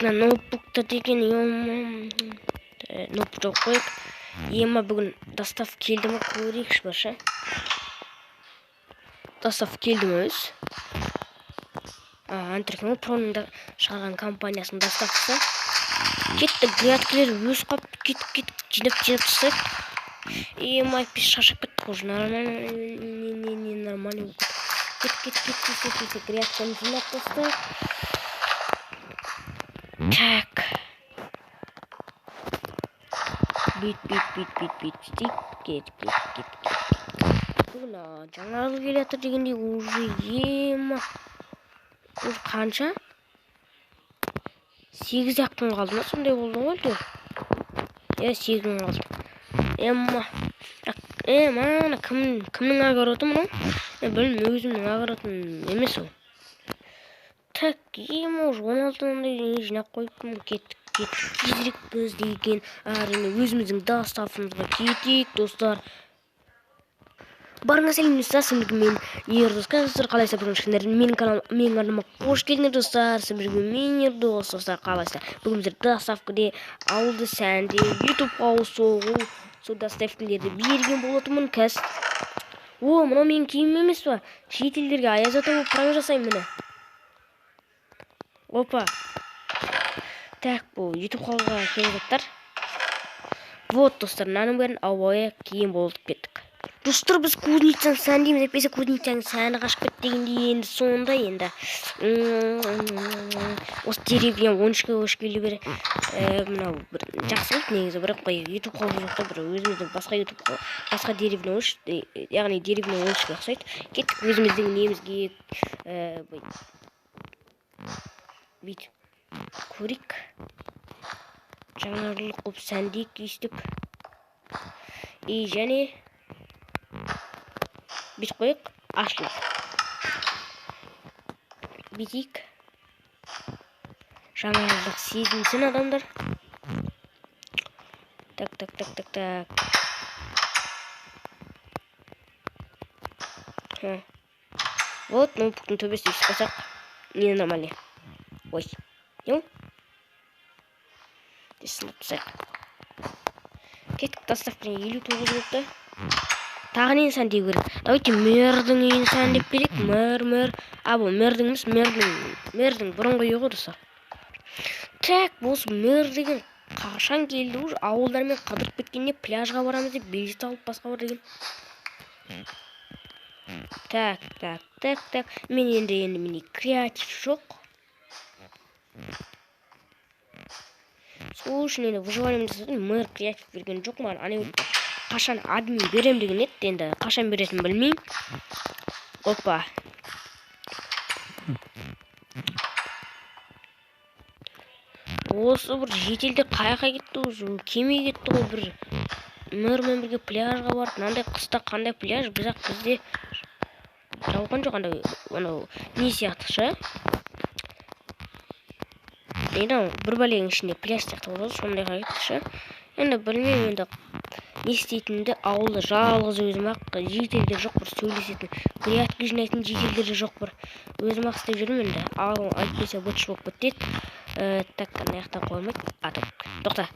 мына ноутбукта деген ноутбук жоқ қойып. Ема бүгін достав келді ма көрейікші барша. Достав келді ма өз? Антрекнол Проның шығарған компаниясының доставкасы. Кетті грядкілер өз қап кетіп жинап тастайды. Ема пеш шашып кетті уже нормально. Кет грядканы жинап тастайды. Так. Бит. Кет. Бүгін жаңағы келетір дегенде уже ема. Уже қанша? 8 күн қалды ма? Сондай болды ғой әлде? 8 күн қалды. Ана кімнің огороды мұның? Білмеймін, өзімнің огородым емес ол. Так, ема уже 16-ны жинап қойыппын. Кеттік. Тезірек біз деген өзіміздің доставымызға кетейік, достар. Барыңыз сәлем мен Ердос. Қазір қалайсыздар бүгін менің каналыма қош келдіңдер достар. Мен Ердос достар, қалайсыздар? Бүгін біздер доставкаде ауылды сәнде ютубқа сол доставкалерді берген болатынмын. Мынау менің киімім емес па? Шетелдерге аяз ата болып прайм жасаймын міне. Опа. Так, бұл ютуб қалға келгеттер. Вот достар, мынаның бәрін ауая киім болып кеттік. Достар, біз кузницаны сәндейміз, әйтпесе кузницаның сәні қашып кетті дегенде енді сонда енді осы деревня 13-ге өшкелі бері мынау бір жақсы болды негізі, бірақ қой ютуб қалғы жоқта бір өзіміздің басқа деревня яғни деревня 13-ге ұқсайды. Кеттік өзіміздің немізге бит көрейік. Жаңарлық қоп сәндейік кестік. Және бит қойық, ашылық. Битейік. Жаңарлық сезінсін адамдар. Так. Вот, ноутбуктың төбесі өсіп қосақ. Не нормально. Ой. Ел? Сынып тастайық. Кеттік доставкаға 59 болыпты. Тағы нені сәндей көрек. Давайте мэрдің үйін сәндеп берек. Мэр. Бұл мэрдің емес, мэрдің бұрынғы үйі ғой достар. Так, болсы мэр деген қашан келді уже ауылдармен қыдырып кеткенде пляжға барамыз деп билет алып басқа бар деген. Так. Мен енді креатив жоқ. Сол үшін енді выживанием жасадым. Мэр креатив берген жоқ маған. Ане қашан админ берем деген еді, енді қашан беретін білмеймін. Опа. Осы бір жетелде қайқа кетті уже, кеме кетті ғой бір. Мэрмен бірге пляжға барды. Мынандай қыста қандай пляж, бізде жауған жоқ андай не сияқты ше. Бір бәлеңнің ішінде пляж сияқты болады, сондайға кетті ше. Енді білмеймін, енді не істейтінімді ауылда жалғыз өзім ақ, жетелдер жоқ бір сөйлесетін, грядка жинайтын жетелдер жоқ бір. Өзім ақ істеп жүрмін енді. Айтпесе бытшы болып кетеді. Так, наяқтан қоймайды. Тоқта.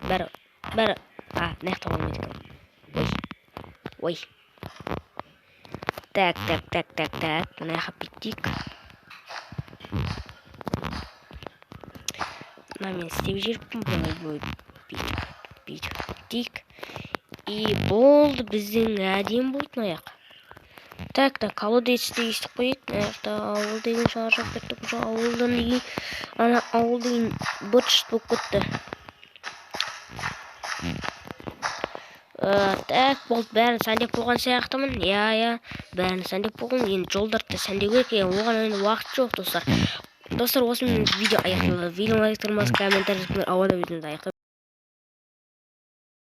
Бәрі. Наяқтан қоймайды. Ой. Так. Наяққа биттейік. Мен істеп жүріппін. Биттейік. И болды, біздің әдем болды наяқ. Так, колода естіп қойып. Наяқта ауыл деген шағыршап кеттік. Ауылдан деген, ауыл деген бытшыт болып кетті. Так, болды, бәрін сәндеп болған сияқтымын. Бәрін сәндеп болған. Енді жолдарды сәндеп керек. Оған енді уақыт жоқ, достар. Достар, осымен видео аяқталды. Видеоны лайк, комментарий, ауада видеоны аяқталды.